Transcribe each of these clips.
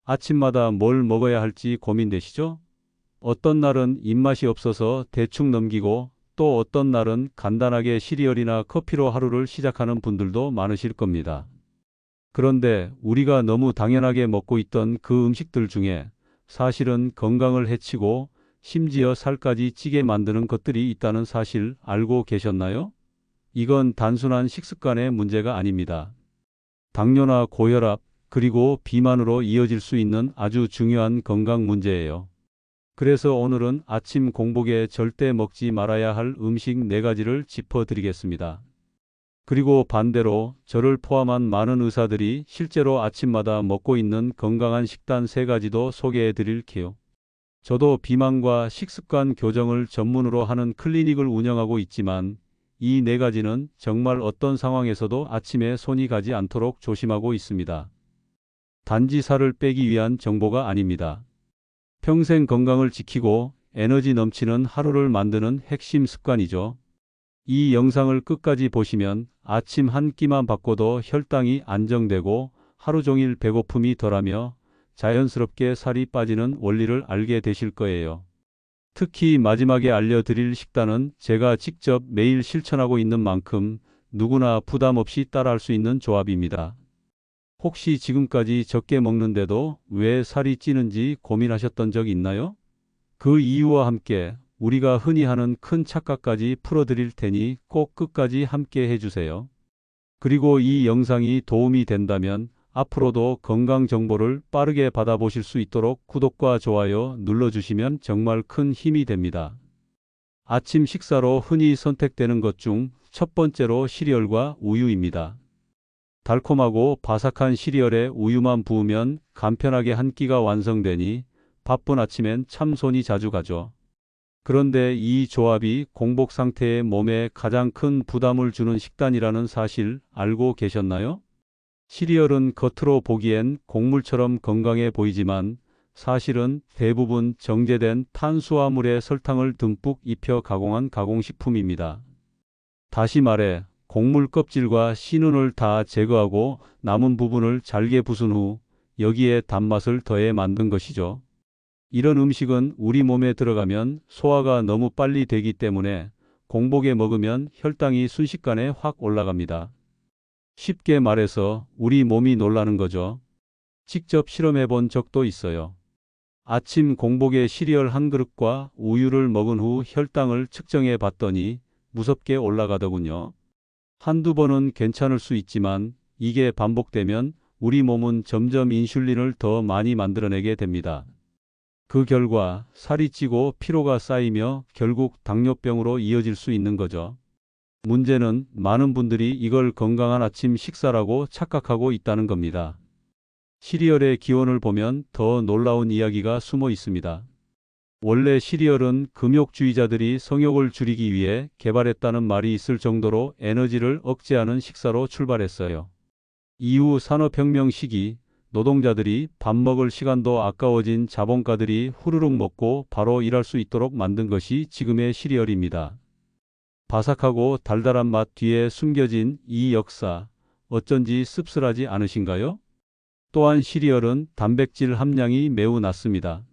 아침마다 뭘 먹어야 할지 고민되시죠? 어떤 날은 입맛이 없어서 대충 넘기고 또 어떤 날은 간단하게 시리얼이나 커피로 하루를 시작하는 분들도 많으실 겁니다. 그런데 우리가 너무 당연하게 먹고 있던 그 음식들 중에 사실은 건강을 해치고 심지어 살까지 찌게 만드는 것들이 있다는 사실 알고 계셨나요? 이건 단순한 식습관의 문제가 아닙니다. 당뇨나 고혈압, 그리고 비만으로 이어질 수 있는 아주 중요한 건강 문제예요. 그래서 오늘은 아침 공복에 절대 먹지 말아야 할 음식 4가지를 짚어드리겠습니다. 그리고 반대로 저를 포함한 많은 의사들이 실제로 아침마다 먹고 있는 건강한 식단 3가지도 소개해 드릴게요. 저도 비만과 식습관 교정을 전문으로 하는 클리닉을 운영하고 있지만 이 4가지는 정말 어떤 상황에서도 아침에 손이 가지 않도록 조심하고 있습니다. 단지 살을 빼기 위한 정보가 아닙니다. 평생 건강을 지키고 에너지 넘치는 하루를 만드는 핵심 습관이죠. 이 영상을 끝까지 보시면 아침 한 끼만 바꿔도 혈당이 안정되고 하루 종일 배고픔이 덜하며 자연스럽게 살이 빠지는 원리를 알게 되실 거예요. 특히 마지막에 알려드릴 식단은 제가 직접 매일 실천하고 있는 만큼 누구나 부담 없이 따라할 수 있는 조합입니다. 혹시 지금까지 적게 먹는데도 왜 살이 찌는지 고민하셨던 적 있나요? 그 이유와 함께 우리가 흔히 하는 큰 착각까지 풀어드릴 테니 꼭 끝까지 함께 해주세요. 그리고 이 영상이 도움이 된다면 앞으로도 건강 정보를 빠르게 받아보실 수 있도록 구독과 좋아요 눌러주시면 정말 큰 힘이 됩니다. 아침 식사로 흔히 선택되는 것 중 첫 번째로 시리얼과 우유입니다. 달콤하고 바삭한 시리얼에 우유만 부으면 간편하게 한 끼가 완성되니 바쁜 아침엔 참 손이 자주 가죠. 그런데 이 조합이 공복 상태에 몸에 가장 큰 부담을 주는 식단이라는 사실 알고 계셨나요? 시리얼은 겉으로 보기엔 곡물처럼 건강해 보이지만 사실은 대부분 정제된 탄수화물에 설탕을 듬뿍 입혀 가공한 가공식품입니다. 다시 말해 곡물 껍질과 씨눈을 다 제거하고 남은 부분을 잘게 부순 후 여기에 단맛을 더해 만든 것이죠. 이런 음식은 우리 몸에 들어가면 소화가 너무 빨리 되기 때문에 공복에 먹으면 혈당이 순식간에 확 올라갑니다. 쉽게 말해서 우리 몸이 놀라는 거죠. 직접 실험해 본 적도 있어요. 아침 공복에 시리얼 한 그릇과 우유를 먹은 후 혈당을 측정해 봤더니 무섭게 올라가더군요. 한두 번은 괜찮을 수 있지만 이게 반복되면 우리 몸은 점점 인슐린을 더 많이 만들어내게 됩니다. 그 결과 살이 찌고 피로가 쌓이며 결국 당뇨병으로 이어질 수 있는 거죠. 문제는 많은 분들이 이걸 건강한 아침 식사라고 착각하고 있다는 겁니다. 시리얼의 기원을 보면 더 놀라운 이야기가 숨어 있습니다. 원래 시리얼은 금욕주의자들이 성욕을 줄이기 위해 개발했다는 말이 있을 정도로 에너지를 억제하는 식사로 출발했어요. 이후 산업혁명 시기 노동자들이 밥 먹을 시간도 아까워진 자본가들이 후루룩 먹고 바로 일할 수 있도록 만든 것이 지금의 시리얼입니다. 바삭하고 달달한 맛 뒤에 숨겨진 이 역사, 어쩐지 씁쓸하지 않으신가요? 또한 시리얼은 단백질 함량이 매우 낮습니다.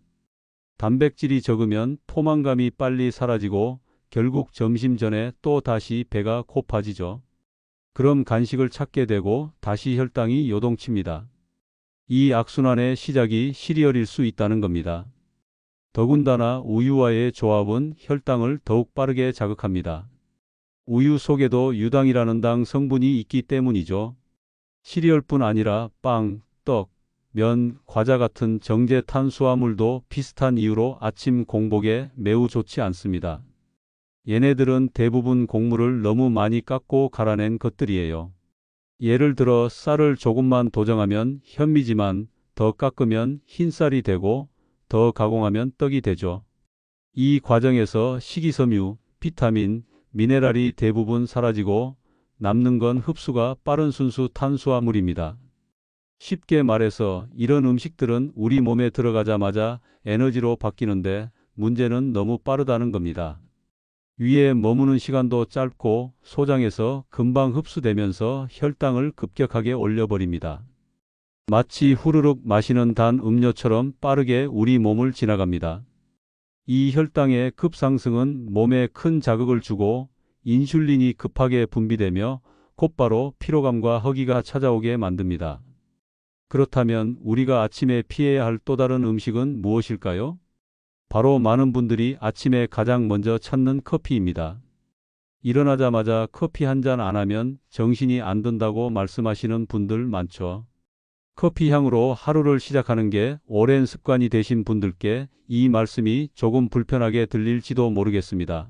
단백질이 적으면 포만감이 빨리 사라지고 결국 점심 전에 또 다시 배가 고파지죠. 그럼 간식을 찾게 되고 다시 혈당이 요동칩니다. 이 악순환의 시작이 시리얼일 수 있다는 겁니다. 더군다나 우유와의 조합은 혈당을 더욱 빠르게 자극합니다. 우유 속에도 유당이라는 당 성분이 있기 때문이죠. 시리얼뿐 아니라 빵, 떡, 면, 과자 같은 정제 탄수화물도 비슷한 이유로 아침 공복에 매우 좋지 않습니다. 얘네들은 대부분 곡물을 너무 많이 깎고 갈아낸 것들이에요. 예를 들어 쌀을 조금만 도정하면 현미지만 더 깎으면 흰쌀이 되고 더 가공하면 떡이 되죠. 이 과정에서 식이섬유, 비타민, 미네랄이 대부분 사라지고 남는 건 흡수가 빠른 순수 탄수화물입니다. 쉽게 말해서 이런 음식들은 우리 몸에 들어가자마자 에너지로 바뀌는데 문제는 너무 빠르다는 겁니다. 위에 머무는 시간도 짧고 소장에서 금방 흡수되면서 혈당을 급격하게 올려버립니다. 마치 후루룩 마시는 단 음료처럼 빠르게 우리 몸을 지나갑니다. 이 혈당의 급상승은 몸에 큰 자극을 주고 인슐린이 급하게 분비되며 곧바로 피로감과 허기가 찾아오게 만듭니다. 그렇다면 우리가 아침에 피해야 할 또 다른 음식은 무엇일까요? 바로 많은 분들이 아침에 가장 먼저 찾는 커피입니다. 일어나자마자 커피 한 잔 안 하면 정신이 안 든다고 말씀하시는 분들 많죠. 커피 향으로 하루를 시작하는 게 오랜 습관이 되신 분들께 이 말씀이 조금 불편하게 들릴지도 모르겠습니다.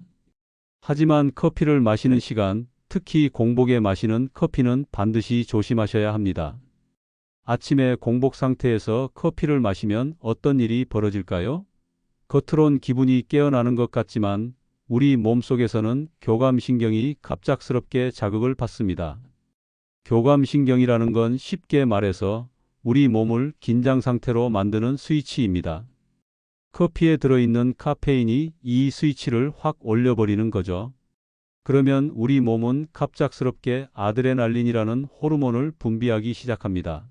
하지만 커피를 마시는 시간, 특히 공복에 마시는 커피는 반드시 조심하셔야 합니다. 아침에 공복 상태에서 커피를 마시면 어떤 일이 벌어질까요? 겉으론 기분이 깨어나는 것 같지만 우리 몸속에서는 교감신경이 갑작스럽게 자극을 받습니다. 교감신경이라는 건 쉽게 말해서 우리 몸을 긴장 상태로 만드는 스위치입니다. 커피에 들어있는 카페인이 이 스위치를 확 올려버리는 거죠. 그러면 우리 몸은 갑작스럽게 아드레날린이라는 호르몬을 분비하기 시작합니다.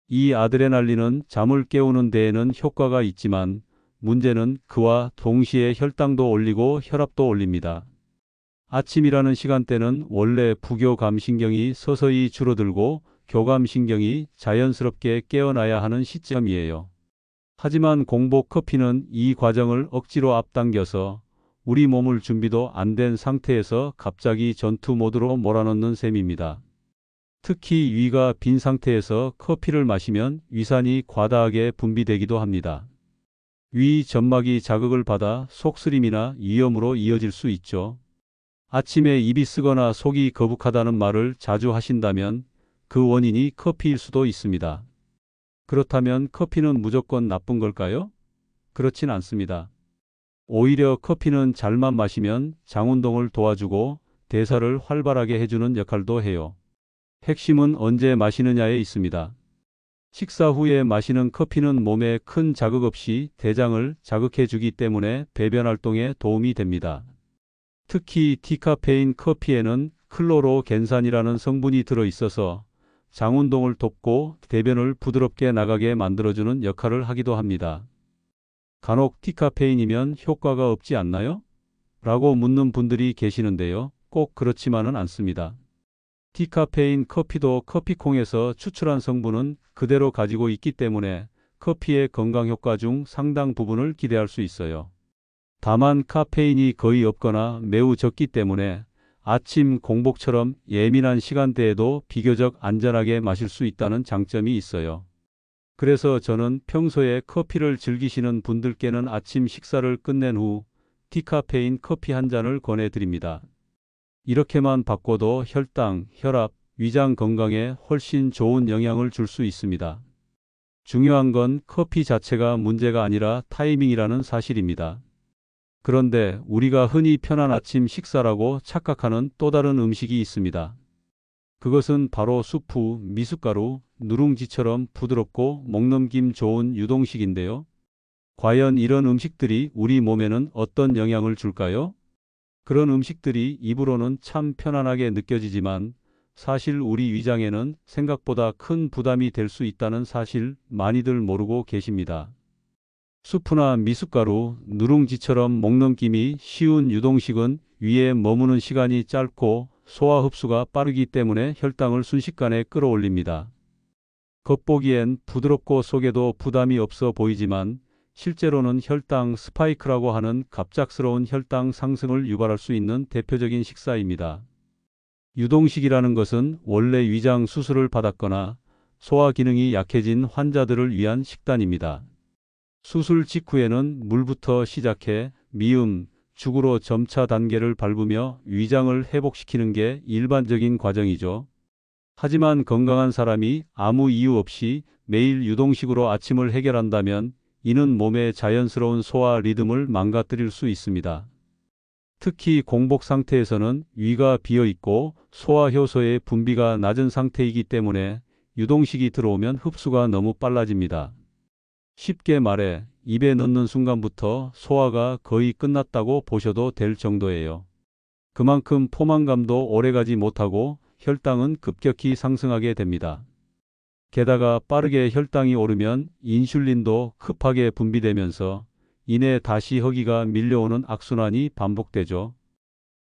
이 아드레날린은 잠을 깨우는 데에는 효과가 있지만 문제는 그와 동시에 혈당도 올리고 혈압도 올립니다. 아침이라는 시간대는 원래 부교감신경이 서서히 줄어들고 교감신경이 자연스럽게 깨어나야 하는 시점이에요. 하지만 공복 커피는 이 과정을 억지로 앞당겨서 우리 몸을 준비도 안 된 상태에서 갑자기 전투 모드로 몰아넣는 셈입니다. 특히 위가 빈 상태에서 커피를 마시면 위산이 과다하게 분비되기도 합니다. 위 점막이 자극을 받아 속쓰림이나 위염으로 이어질 수 있죠. 아침에 입이 쓰거나 속이 거북하다는 말을 자주 하신다면 그 원인이 커피일 수도 있습니다. 그렇다면 커피는 무조건 나쁜 걸까요? 그렇진 않습니다. 오히려 커피는 잘만 마시면 장운동을 도와주고 대사를 활발하게 해주는 역할도 해요. 핵심은 언제 마시느냐에 있습니다. 식사 후에 마시는 커피는 몸에 큰 자극 없이 대장을 자극해 주기 때문에 배변 활동에 도움이 됩니다. 특히 디카페인 커피에는 클로로겐산이라는 성분이 들어 있어서 장운동을 돕고 대변을 부드럽게 나가게 만들어주는 역할을 하기도 합니다. 간혹 디카페인이면 효과가 없지 않나요? 라고 묻는 분들이 계시는데요. 꼭 그렇지만은 않습니다. 디카페인 커피도 커피콩에서 추출한 성분은 그대로 가지고 있기 때문에 커피의 건강 효과 중 상당 부분을 기대할 수 있어요. 다만 카페인이 거의 없거나 매우 적기 때문에 아침 공복처럼 예민한 시간대에도 비교적 안전하게 마실 수 있다는 장점이 있어요. 그래서 저는 평소에 커피를 즐기시는 분들께는 아침 식사를 끝낸 후 디카페인 커피 한 잔을 권해드립니다. 이렇게만 바꿔도 혈당, 혈압, 위장 건강에 훨씬 좋은 영향을 줄 수 있습니다. 중요한 건 커피 자체가 문제가 아니라 타이밍이라는 사실입니다. 그런데 우리가 흔히 편한 아침 식사라고 착각하는 또 다른 음식이 있습니다. 그것은 바로 수프, 미숫가루, 누룽지처럼 부드럽고 목넘김 좋은 유동식인데요. 과연 이런 음식들이 우리 몸에는 어떤 영향을 줄까요? 그런 음식들이 입으로는 참 편안하게 느껴지지만 사실 우리 위장에는 생각보다 큰 부담이 될 수 있다는 사실 많이들 모르고 계십니다. 수프나 미숫가루, 누룽지처럼 목넘김이 쉬운 유동식은 위에 머무는 시간이 짧고 소화 흡수가 빠르기 때문에 혈당을 순식간에 끌어올립니다. 겉보기엔 부드럽고 속에도 부담이 없어 보이지만 실제로는 혈당 스파이크라고 하는 갑작스러운 혈당 상승을 유발할 수 있는 대표적인 식사입니다. 유동식이라는 것은 원래 위장 수술을 받았거나 소화 기능이 약해진 환자들을 위한 식단입니다. 수술 직후에는 물부터 시작해 미음, 죽으로 점차 단계를 밟으며 위장을 회복시키는 게 일반적인 과정이죠. 하지만 건강한 사람이 아무 이유 없이 매일 유동식으로 아침을 해결한다면 이는 몸의 자연스러운 소화 리듬을 망가뜨릴 수 있습니다. 특히 공복 상태에서는 위가 비어 있고 소화 효소의 분비가 낮은 상태이기 때문에 유동식이 들어오면 흡수가 너무 빨라집니다. 쉽게 말해 입에 넣는 순간부터 소화가 거의 끝났다고 보셔도 될 정도예요. 그만큼 포만감도 오래가지 못하고 혈당은 급격히 상승하게 됩니다. 게다가 빠르게 혈당이 오르면 인슐린도 급하게 분비되면서 이내 다시 허기가 밀려오는 악순환이 반복되죠.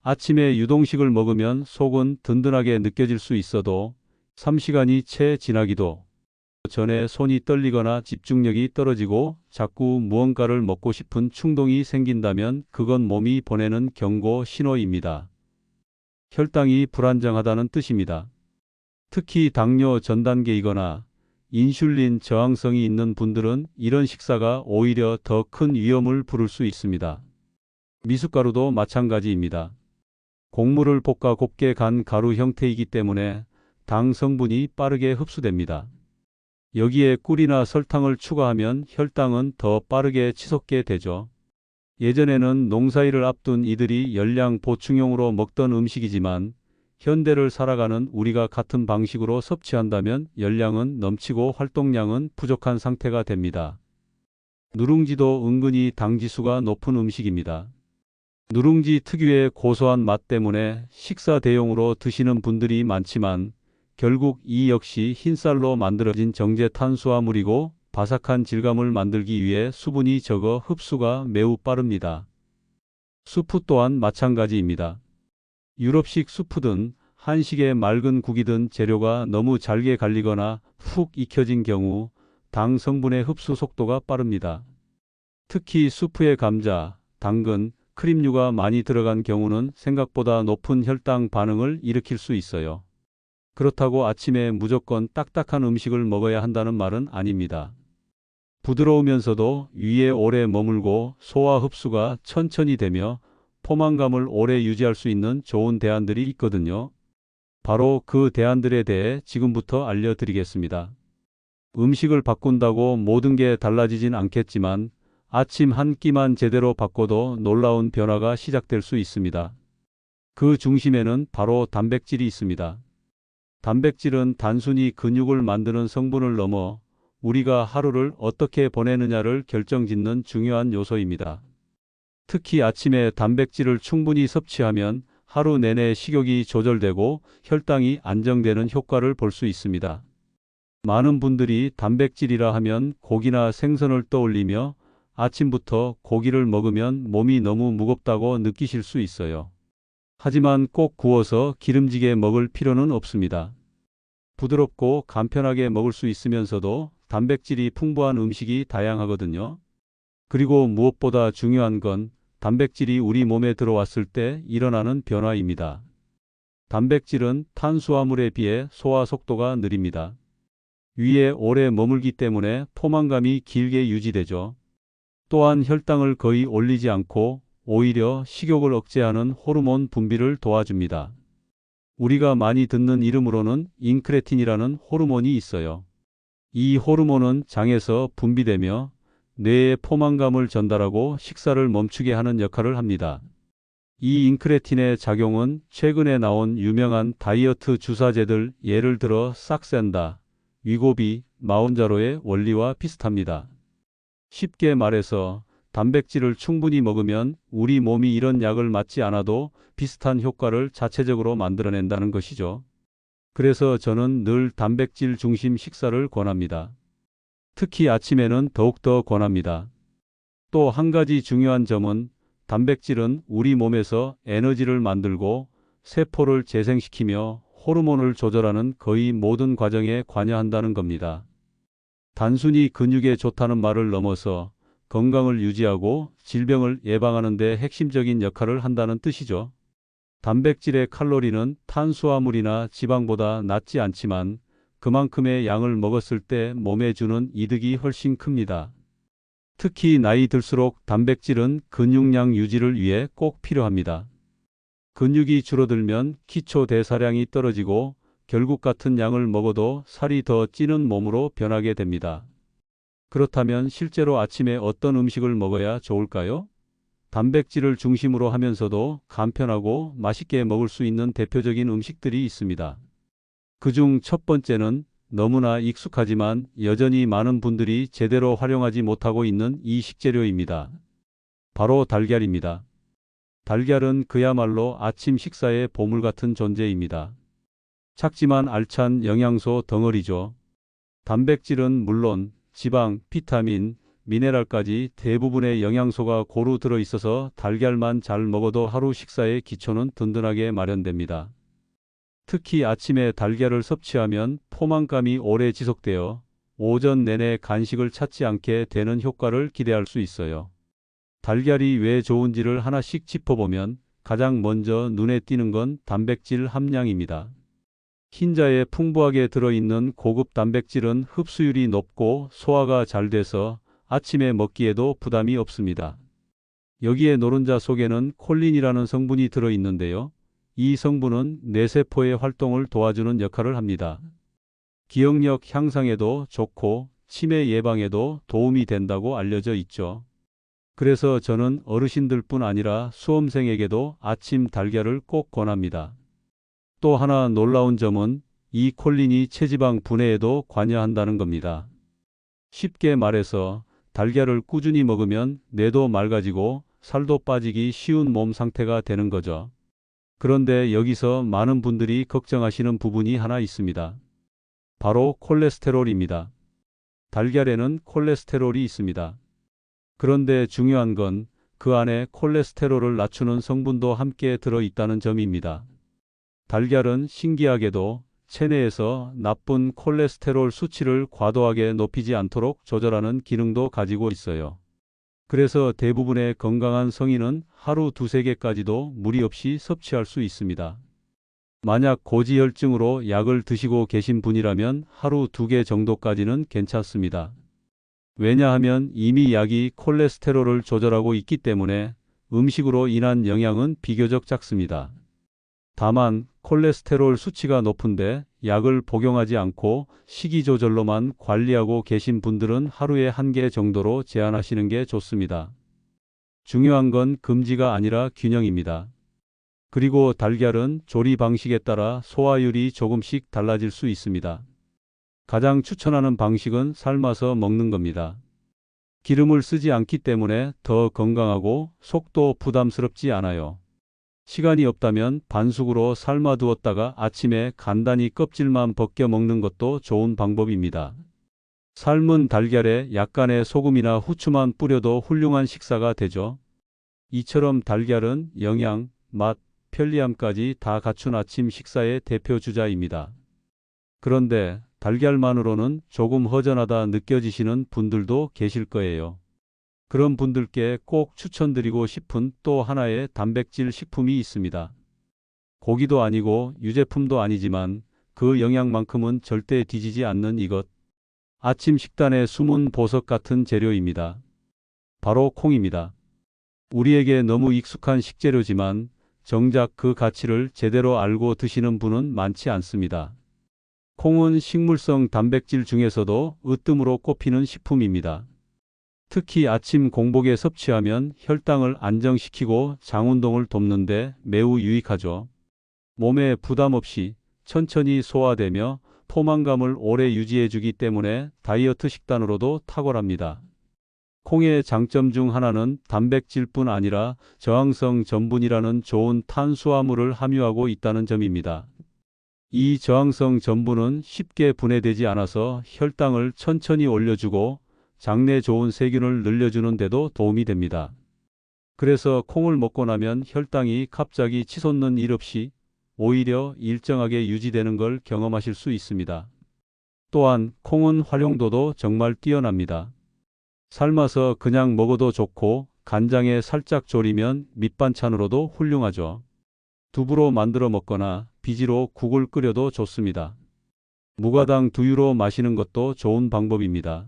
아침에 유동식을 먹으면 속은 든든하게 느껴질 수 있어도 3시간이 채 지나기도 전에 손이 떨리거나 집중력이 떨어지고 자꾸 무언가를 먹고 싶은 충동이 생긴다면 그건 몸이 보내는 경고 신호입니다. 혈당이 불안정하다는 뜻입니다. 특히 당뇨 전 단계이거나 인슐린 저항성이 있는 분들은 이런 식사가 오히려 더 큰 위험을 부를 수 있습니다. 미숫가루도 마찬가지입니다. 곡물을 볶아 곱게 간 가루 형태이기 때문에 당 성분이 빠르게 흡수됩니다. 여기에 꿀이나 설탕을 추가하면 혈당은 더 빠르게 치솟게 되죠. 예전에는 농사일을 앞둔 이들이 열량 보충용으로 먹던 음식이지만 현대를 살아가는 우리가 같은 방식으로 섭취한다면 열량은 넘치고 활동량은 부족한 상태가 됩니다. 누룽지도 은근히 당지수가 높은 음식입니다. 누룽지 특유의 고소한 맛 때문에 식사 대용으로 드시는 분들이 많지만 결국 이 역시 흰쌀로 만들어진 정제 탄수화물이고 바삭한 질감을 만들기 위해 수분이 적어 흡수가 매우 빠릅니다. 수프 또한 마찬가지입니다. 유럽식 수프든 한식의 맑은 국이든 재료가 너무 잘게 갈리거나 푹 익혀진 경우 당 성분의 흡수 속도가 빠릅니다. 특히 수프에 감자, 당근, 크림류가 많이 들어간 경우는 생각보다 높은 혈당 반응을 일으킬 수 있어요. 그렇다고 아침에 무조건 딱딱한 음식을 먹어야 한다는 말은 아닙니다. 부드러우면서도 위에 오래 머물고 소화 흡수가 천천히 되며 포만감을 오래 유지할 수 있는 좋은 대안들이 있거든요. 바로 그 대안들에 대해 지금부터 알려드리겠습니다. 음식을 바꾼다고 모든 게 달라지진 않겠지만 아침 한 끼만 제대로 바꿔도 놀라운 변화가 시작될 수 있습니다. 그 중심에는 바로 단백질이 있습니다. 단백질은 단순히 근육을 만드는 성분을 넘어 우리가 하루를 어떻게 보내느냐를 결정짓는 중요한 요소입니다. 특히 아침에 단백질을 충분히 섭취하면 하루 내내 식욕이 조절되고 혈당이 안정되는 효과를 볼 수 있습니다. 많은 분들이 단백질이라 하면 고기나 생선을 떠올리며 아침부터 고기를 먹으면 몸이 너무 무겁다고 느끼실 수 있어요. 하지만 꼭 구워서 기름지게 먹을 필요는 없습니다. 부드럽고 간편하게 먹을 수 있으면서도 단백질이 풍부한 음식이 다양하거든요. 그리고 무엇보다 중요한 건 단백질이 우리 몸에 들어왔을 때 일어나는 변화입니다. 단백질은 탄수화물에 비해 소화 속도가 느립니다. 위에 오래 머물기 때문에 포만감이 길게 유지되죠. 또한 혈당을 거의 올리지 않고 오히려 식욕을 억제하는 호르몬 분비를 도와줍니다. 우리가 많이 듣는 이름으로는 인크레틴이라는 호르몬이 있어요. 이 호르몬은 장에서 분비되며 뇌에 포만감을 전달하고 식사를 멈추게 하는 역할을 합니다. 이 인크레틴의 작용은 최근에 나온 유명한 다이어트 주사제들 예를 들어 싹센다, 위고비, 마운자로의 원리와 비슷합니다. 쉽게 말해서 단백질을 충분히 먹으면 우리 몸이 이런 약을 맞지 않아도 비슷한 효과를 자체적으로 만들어낸다는 것이죠. 그래서 저는 늘 단백질 중심 식사를 권합니다. 특히 아침에는 더욱더 권합니다. 또 한 가지 중요한 점은 단백질은 우리 몸에서 에너지를 만들고 세포를 재생시키며 호르몬을 조절하는 거의 모든 과정에 관여한다는 겁니다. 단순히 근육에 좋다는 말을 넘어서 건강을 유지하고 질병을 예방하는 데 핵심적인 역할을 한다는 뜻이죠. 단백질의 칼로리는 탄수화물이나 지방보다 낮지 않지만 그만큼의 양을 먹었을 때 몸에 주는 이득이 훨씬 큽니다. 특히 나이 들수록 단백질은 근육량 유지를 위해 꼭 필요합니다. 근육이 줄어들면 기초 대사량이 떨어지고 결국 같은 양을 먹어도 살이 더 찌는 몸으로 변하게 됩니다. 그렇다면 실제로 아침에 어떤 음식을 먹어야 좋을까요? 단백질을 중심으로 하면서도 간편하고 맛있게 먹을 수 있는 대표적인 음식들이 있습니다. 그중 첫 번째는 너무나 익숙하지만 여전히 많은 분들이 제대로 활용하지 못하고 있는 이 식재료입니다. 바로 달걀입니다. 달걀은 그야말로 아침 식사의 보물 같은 존재입니다. 작지만 알찬 영양소 덩어리죠. 단백질은 물론 지방, 비타민, 미네랄까지 대부분의 영양소가 고루 들어있어서 달걀만 잘 먹어도 하루 식사의 기초는 든든하게 마련됩니다. 특히 아침에 달걀을 섭취하면 포만감이 오래 지속되어 오전 내내 간식을 찾지 않게 되는 효과를 기대할 수 있어요. 달걀이 왜 좋은지를 하나씩 짚어보면 가장 먼저 눈에 띄는 건 단백질 함량입니다. 흰자에 풍부하게 들어있는 고급 단백질은 흡수율이 높고 소화가 잘 돼서 아침에 먹기에도 부담이 없습니다. 여기에 노른자 속에는 콜린이라는 성분이 들어있는데요. 이 성분은 뇌세포의 활동을 도와주는 역할을 합니다. 기억력 향상에도 좋고 치매 예방에도 도움이 된다고 알려져 있죠. 그래서 저는 어르신들뿐 아니라 수험생에게도 아침 달걀을 꼭 권합니다. 또 하나 놀라운 점은 이 콜린이 체지방 분해에도 관여한다는 겁니다. 쉽게 말해서 달걀을 꾸준히 먹으면 뇌도 맑아지고 살도 빠지기 쉬운 몸 상태가 되는 거죠. 그런데 여기서 많은 분들이 걱정하시는 부분이 하나 있습니다. 바로 콜레스테롤입니다. 달걀에는 콜레스테롤이 있습니다. 그런데 중요한 건 그 안에 콜레스테롤을 낮추는 성분도 함께 들어있다는 점입니다. 달걀은 신기하게도 체내에서 나쁜 콜레스테롤 수치를 과도하게 높이지 않도록 조절하는 기능도 가지고 있어요. 그래서 대부분의 건강한 성인은 하루 두세 개까지도 무리 없이 섭취할 수 있습니다. 만약 고지혈증으로 약을 드시고 계신 분이라면 하루 2개 정도까지는 괜찮습니다. 왜냐하면 이미 약이 콜레스테롤을 조절하고 있기 때문에 음식으로 인한 영향은 비교적 작습니다. 다만 콜레스테롤 수치가 높은데 약을 복용하지 않고 식이 조절로만 관리하고 계신 분들은 하루에 1개 정도로 제한하시는 게 좋습니다. 중요한 건 금지가 아니라 균형입니다. 그리고 달걀은 조리 방식에 따라 소화율이 조금씩 달라질 수 있습니다. 가장 추천하는 방식은 삶아서 먹는 겁니다. 기름을 쓰지 않기 때문에 더 건강하고 속도 부담스럽지 않아요. 시간이 없다면 반숙으로 삶아 두었다가 아침에 간단히 껍질만 벗겨 먹는 것도 좋은 방법입니다. 삶은 달걀에 약간의 소금이나 후추만 뿌려도 훌륭한 식사가 되죠. 이처럼 달걀은 영양, 맛, 편리함까지 다 갖춘 아침 식사의 대표 주자입니다. 그런데 달걀만으로는 조금 허전하다 느껴지시는 분들도 계실 거예요. 그런 분들께 꼭 추천드리고 싶은 또 하나의 단백질 식품이 있습니다. 고기도 아니고 유제품도 아니지만 그 영양만큼은 절대 뒤지지 않는 이것. 아침 식단의 숨은 보석 같은 재료입니다. 바로 콩입니다. 우리에게 너무 익숙한 식재료지만 정작 그 가치를 제대로 알고 드시는 분은 많지 않습니다. 콩은 식물성 단백질 중에서도 으뜸으로 꼽히는 식품입니다. 특히 아침 공복에 섭취하면 혈당을 안정시키고 장운동을 돕는데 매우 유익하죠. 몸에 부담 없이 천천히 소화되며 포만감을 오래 유지해주기 때문에 다이어트 식단으로도 탁월합니다. 콩의 장점 중 하나는 단백질뿐 아니라 저항성 전분이라는 좋은 탄수화물을 함유하고 있다는 점입니다. 이 저항성 전분은 쉽게 분해되지 않아서 혈당을 천천히 올려주고 장내 좋은 세균을 늘려주는 데도 도움이 됩니다. 그래서 콩을 먹고 나면 혈당이 갑자기 치솟는 일 없이 오히려 일정하게 유지되는 걸 경험하실 수 있습니다. 또한 콩은 활용도도 정말 뛰어납니다. 삶아서 그냥 먹어도 좋고 간장에 살짝 졸이면 밑반찬으로도 훌륭하죠. 두부로 만들어 먹거나 비지로 국을 끓여도 좋습니다. 무가당 두유로 마시는 것도 좋은 방법입니다.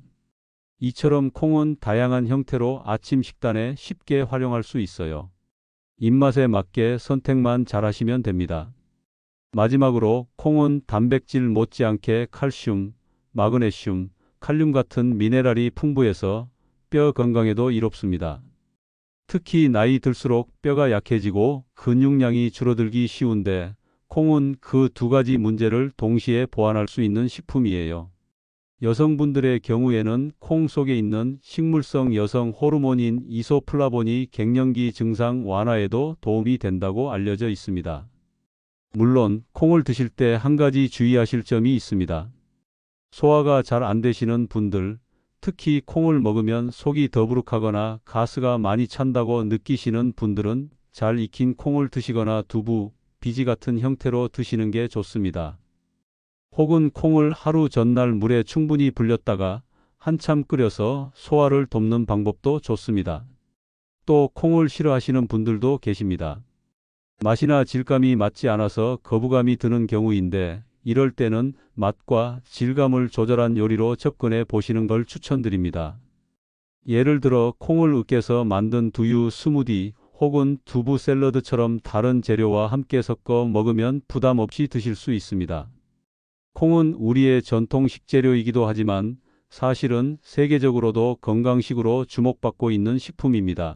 이처럼 콩은 다양한 형태로 아침 식단에 쉽게 활용할 수 있어요. 입맛에 맞게 선택만 잘하시면 됩니다. 마지막으로 콩은 단백질 못지않게 칼슘, 마그네슘, 칼륨 같은 미네랄이 풍부해서 뼈 건강에도 이롭습니다. 특히 나이 들수록 뼈가 약해지고 근육량이 줄어들기 쉬운데 콩은 그 두 가지 문제를 동시에 보완할 수 있는 식품이에요. 여성분들의 경우에는 콩 속에 있는 식물성 여성 호르몬인 이소플라본이 갱년기 증상 완화에도 도움이 된다고 알려져 있습니다. 물론 콩을 드실 때 한 가지 주의하실 점이 있습니다. 소화가 잘 안 되시는 분들, 특히 콩을 먹으면 속이 더부룩하거나 가스가 많이 찬다고 느끼시는 분들은 잘 익힌 콩을 드시거나 두부, 비지 같은 형태로 드시는 게 좋습니다. 혹은 콩을 하루 전날 물에 충분히 불렸다가 한참 끓여서 소화를 돕는 방법도 좋습니다. 또 콩을 싫어하시는 분들도 계십니다. 맛이나 질감이 맞지 않아서 거부감이 드는 경우인데 이럴 때는 맛과 질감을 조절한 요리로 접근해 보시는 걸 추천드립니다. 예를 들어 콩을 으깨서 만든 두유 스무디 혹은 두부 샐러드처럼 다른 재료와 함께 섞어 먹으면 부담 없이 드실 수 있습니다. 콩은 우리의 전통 식재료이기도 하지만 사실은 세계적으로도 건강식으로 주목받고 있는 식품입니다.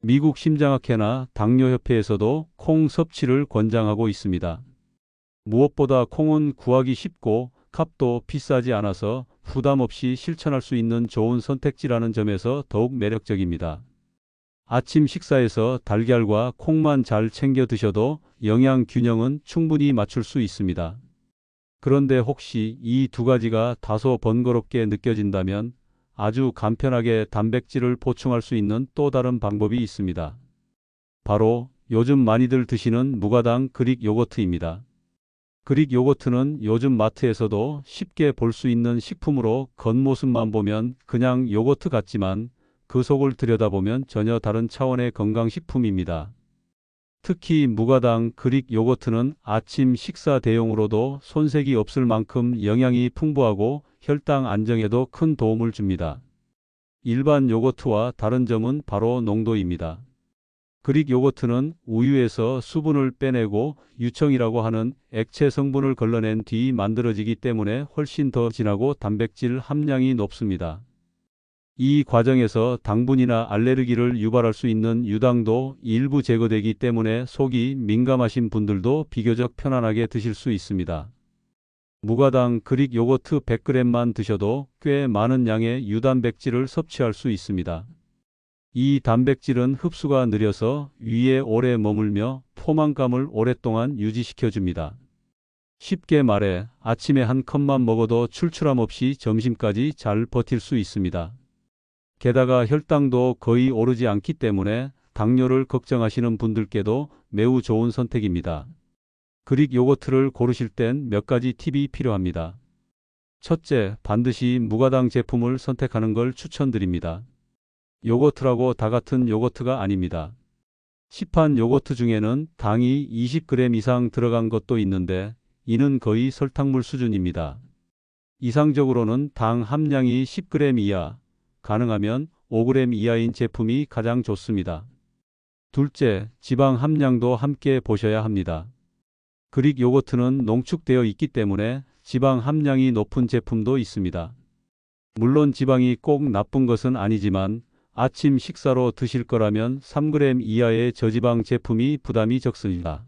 미국 심장학회나 당뇨협회에서도 콩 섭취를 권장하고 있습니다. 무엇보다 콩은 구하기 쉽고 값도 비싸지 않아서 부담 없이 실천할 수 있는 좋은 선택지라는 점에서 더욱 매력적입니다. 아침 식사에서 달걀과 콩만 잘 챙겨 드셔도 영양 균형은 충분히 맞출 수 있습니다. 그런데 혹시 이 두 가지가 다소 번거롭게 느껴진다면 아주 간편하게 단백질을 보충할 수 있는 또 다른 방법이 있습니다. 바로 요즘 많이들 드시는 무가당 그릭 요거트입니다. 그릭 요거트는 요즘 마트에서도 쉽게 볼 수 있는 식품으로 겉모습만 보면 그냥 요거트 같지만 그 속을 들여다보면 전혀 다른 차원의 건강식품입니다. 특히 무가당 그릭 요거트는 아침 식사 대용으로도 손색이 없을 만큼 영양이 풍부하고 혈당 안정에도 큰 도움을 줍니다. 일반 요거트와 다른 점은 바로 농도입니다. 그릭 요거트는 우유에서 수분을 빼내고 유청이라고 하는 액체 성분을 걸러낸 뒤 만들어지기 때문에 훨씬 더 진하고 단백질 함량이 높습니다. 이 과정에서 당분이나 알레르기를 유발할 수 있는 유당도 일부 제거되기 때문에 속이 민감하신 분들도 비교적 편안하게 드실 수 있습니다. 무가당 그릭 요거트 100g만 드셔도 꽤 많은 양의 유단백질을 섭취할 수 있습니다. 이 단백질은 흡수가 느려서 위에 오래 머물며 포만감을 오랫동안 유지시켜줍니다. 쉽게 말해 아침에 한 컵만 먹어도 출출함 없이 점심까지 잘 버틸 수 있습니다. 게다가 혈당도 거의 오르지 않기 때문에 당뇨를 걱정하시는 분들께도 매우 좋은 선택입니다. 그릭 요거트를 고르실 땐 몇 가지 팁이 필요합니다. 첫째, 반드시 무가당 제품을 선택하는 걸 추천드립니다. 요거트라고 다 같은 요거트가 아닙니다. 시판 요거트 중에는 당이 20g 이상 들어간 것도 있는데 이는 거의 설탕물 수준입니다. 이상적으로는 당 함량이 10g 이하, 가능하면 5g 이하인 제품이 가장 좋습니다. 둘째, 지방 함량도 함께 보셔야 합니다. 그릭 요거트는 농축되어 있기 때문에 지방 함량이 높은 제품도 있습니다. 물론 지방이 꼭 나쁜 것은 아니지만 아침 식사로 드실 거라면 3g 이하의 저지방 제품이 부담이 적습니다.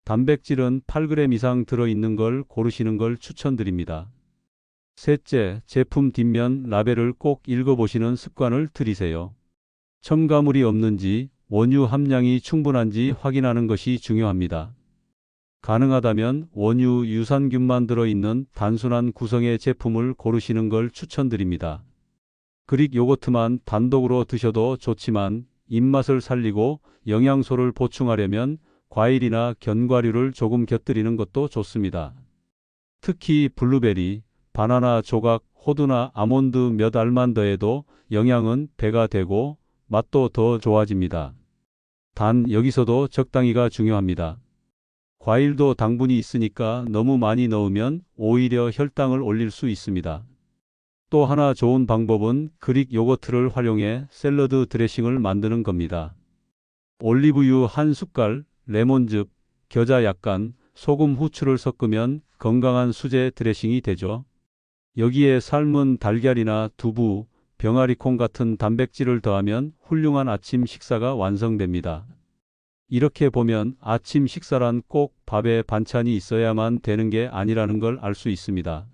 단백질은 8g 이상 들어있는 걸 고르시는 걸 추천드립니다. 셋째, 제품 뒷면 라벨을 꼭 읽어보시는 습관을 들이세요. 첨가물이 없는지, 원유 함량이 충분한지 확인하는 것이 중요합니다. 가능하다면 원유 유산균만 들어있는 단순한 구성의 제품을 고르시는 걸 추천드립니다. 그릭 요거트만 단독으로 드셔도 좋지만 입맛을 살리고 영양소를 보충하려면 과일이나 견과류를 조금 곁들이는 것도 좋습니다. 특히 블루베리, 바나나 조각, 호두나 아몬드 몇 알만 더해도 영양은 배가 되고 맛도 더 좋아집니다. 단 여기서도 적당히가 중요합니다. 과일도 당분이 있으니까 너무 많이 넣으면 오히려 혈당을 올릴 수 있습니다. 또 하나 좋은 방법은 그릭 요거트를 활용해 샐러드 드레싱을 만드는 겁니다. 올리브유 한 숟갈, 레몬즙, 겨자 약간, 소금 후추를 섞으면 건강한 수제 드레싱이 되죠. 여기에 삶은 달걀이나 두부, 병아리콩 같은 단백질을 더하면 훌륭한 아침 식사가 완성됩니다. 이렇게 보면 아침 식사란 꼭 밥에 반찬이 있어야만 되는 게 아니라는 걸 알 수 있습니다.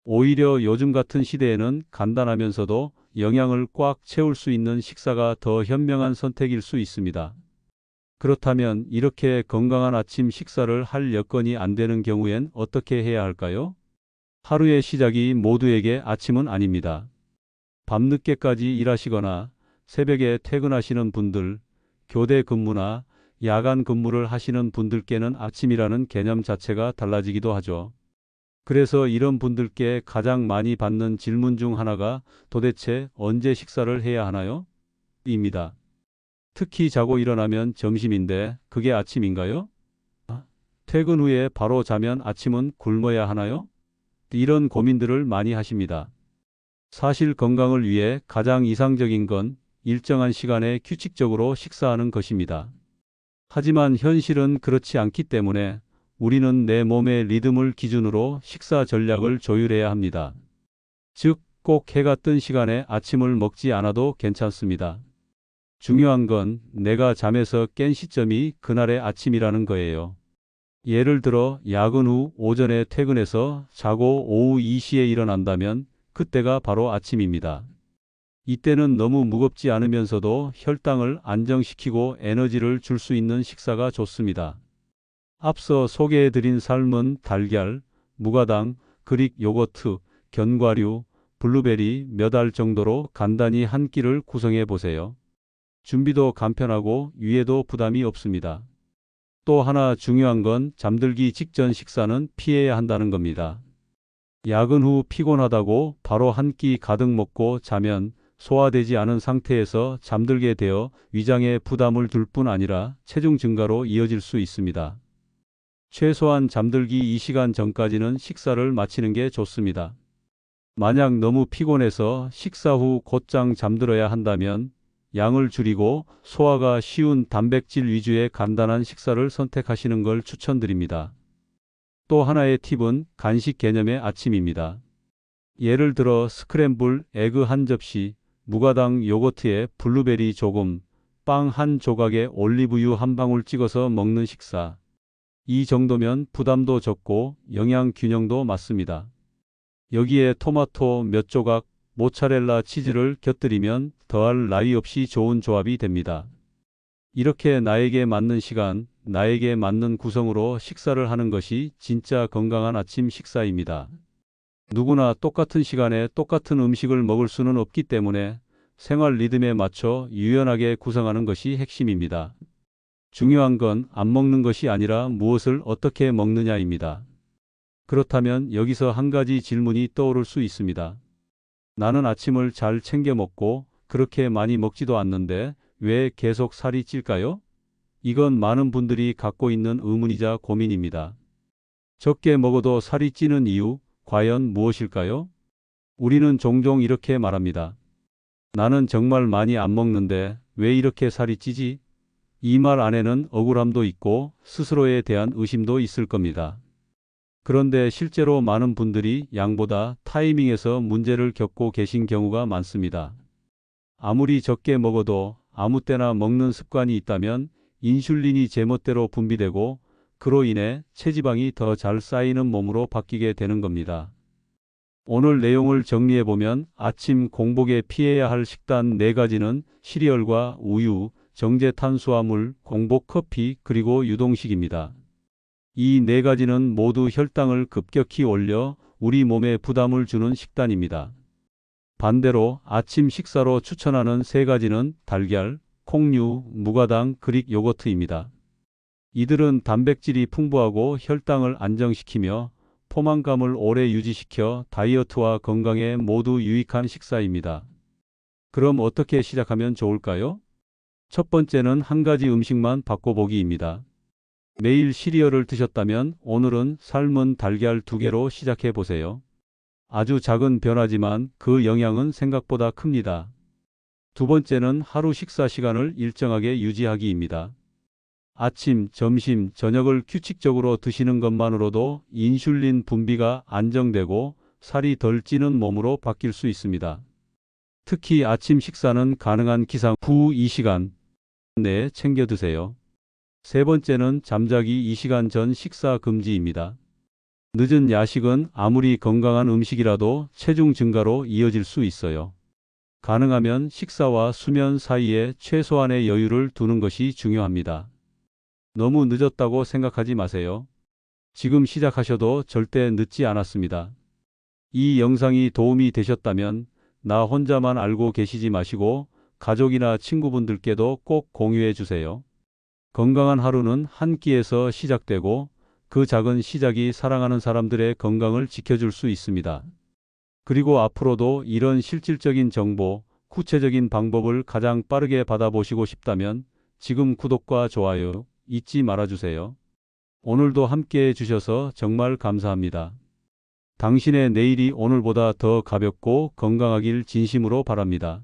오히려 요즘 같은 시대에는 간단하면서도 영양을 꽉 채울 수 있는 식사가 더 현명한 선택일 수 있습니다. 그렇다면 이렇게 건강한 아침 식사를 할 여건이 안 되는 경우엔 어떻게 해야 할까요? 하루의 시작이 모두에게 아침은 아닙니다. 밤늦게까지 일하시거나 새벽에 퇴근하시는 분들, 교대 근무나 야간 근무를 하시는 분들께는 아침이라는 개념 자체가 달라지기도 하죠. 그래서 이런 분들께 가장 많이 받는 질문 중 하나가 도대체 언제 식사를 해야 하나요? 입니다. 특히 자고 일어나면 점심인데 그게 아침인가요? 퇴근 후에 바로 자면 아침은 굶어야 하나요? 이런 고민들을 많이 하십니다. 사실 건강을 위해 가장 이상적인 건 일정한 시간에 규칙적으로 식사하는 것입니다. 하지만 현실은 그렇지 않기 때문에 우리는 내 몸의 리듬을 기준으로 식사 전략을 조율해야 합니다. 즉, 꼭 해가 뜬 시간에 아침을 먹지 않아도 괜찮습니다. 중요한 건 내가 잠에서 깬 시점이 그날의 아침이라는 거예요. 예를 들어 야근 후 오전에 퇴근해서 자고 오후 2시에 일어난다면 그때가 바로 아침입니다. 이때는 너무 무겁지 않으면서도 혈당을 안정시키고 에너지를 줄 수 있는 식사가 좋습니다. 앞서 소개해드린 삶은 달걀, 무가당, 그릭 요거트, 견과류, 블루베리 몇 알 정도로 간단히 한 끼를 구성해 보세요. 준비도 간편하고 위에도 부담이 없습니다. 또 하나 중요한 건 잠들기 직전 식사는 피해야 한다는 겁니다. 야근 후 피곤하다고 바로 한 끼 가득 먹고 자면 소화되지 않은 상태에서 잠들게 되어 위장에 부담을 줄 뿐 아니라 체중 증가로 이어질 수 있습니다. 최소한 잠들기 2시간 전까지는 식사를 마치는 게 좋습니다. 만약 너무 피곤해서 식사 후 곧장 잠들어야 한다면 양을 줄이고 소화가 쉬운 단백질 위주의 간단한 식사를 선택하시는 걸 추천드립니다. 또 하나의 팁은 간식 개념의 아침입니다. 예를 들어 스크램블 에그 한 접시, 무가당 요거트에 블루베리 조금, 빵 한 조각에 올리브유 한 방울 찍어서 먹는 식사. 이 정도면 부담도 적고 영양 균형도 맞습니다. 여기에 토마토 몇 조각, 모차렐라 치즈를 곁들이면 더할 나위 없이 좋은 조합이 됩니다. 이렇게 나에게 맞는 시간, 나에게 맞는 구성으로 식사를 하는 것이 진짜 건강한 아침 식사입니다. 누구나 똑같은 시간에 똑같은 음식을 먹을 수는 없기 때문에 생활 리듬에 맞춰 유연하게 구성하는 것이 핵심입니다. 중요한 건 안 먹는 것이 아니라 무엇을 어떻게 먹느냐입니다. 그렇다면 여기서 한 가지 질문이 떠오를 수 있습니다. 나는 아침을 잘 챙겨 먹고 그렇게 많이 먹지도 않는데 왜 계속 살이 찔까요? 이건 많은 분들이 갖고 있는 의문이자 고민입니다. 적게 먹어도 살이 찌는 이유, 과연 무엇일까요? 우리는 종종 이렇게 말합니다. 나는 정말 많이 안 먹는데 왜 이렇게 살이 찌지? 이 말 안에는 억울함도 있고 스스로에 대한 의심도 있을 겁니다. 그런데 실제로 많은 분들이 양보다 타이밍에서 문제를 겪고 계신 경우가 많습니다. 아무리 적게 먹어도 아무 때나 먹는 습관이 있다면 인슐린이 제멋대로 분비되고 그로 인해 체지방이 더 잘 쌓이는 몸으로 바뀌게 되는 겁니다. 오늘 내용을 정리해보면 아침 공복에 피해야 할 식단 4가지는 시리얼과 우유, 정제 탄수화물, 공복 커피, 그리고 유동식입니다. 이 4가지는 모두 혈당을 급격히 올려 우리 몸에 부담을 주는 식단입니다. 반대로 아침 식사로 추천하는 3가지는 달걀, 콩류, 무가당, 그릭 요거트입니다. 이들은 단백질이 풍부하고 혈당을 안정시키며 포만감을 오래 유지시켜 다이어트와 건강에 모두 유익한 식사입니다. 그럼 어떻게 시작하면 좋을까요? 첫 번째는 한 가지 음식만 바꿔보기입니다. 매일 시리얼을 드셨다면 오늘은 삶은 달걀 2개로 시작해 보세요. 아주 작은 변화지만 그 영향은 생각보다 큽니다. 두 번째는 하루 식사 시간을 일정하게 유지하기입니다. 아침, 점심, 저녁을 규칙적으로 드시는 것만으로도 인슐린 분비가 안정되고 살이 덜 찌는 몸으로 바뀔 수 있습니다. 특히 아침 식사는 가능한 기상 후 2시간 내에 챙겨 드세요. 세 번째는 잠자기 2시간 전 식사 금지입니다. 늦은 야식은 아무리 건강한 음식이라도 체중 증가로 이어질 수 있어요. 가능하면 식사와 수면 사이에 최소한의 여유를 두는 것이 중요합니다. 너무 늦었다고 생각하지 마세요. 지금 시작하셔도 절대 늦지 않았습니다. 이 영상이 도움이 되셨다면 나 혼자만 알고 계시지 마시고 가족이나 친구분들께도 꼭 공유해 주세요. 건강한 하루는 한 끼에서 시작되고 그 작은 시작이 사랑하는 사람들의 건강을 지켜줄 수 있습니다. 그리고 앞으로도 이런 실질적인 정보, 구체적인 방법을 가장 빠르게 받아보시고 싶다면 지금 구독과 좋아요 잊지 말아주세요. 오늘도 함께 해주셔서 정말 감사합니다. 당신의 내일이 오늘보다 더 가볍고 건강하길 진심으로 바랍니다.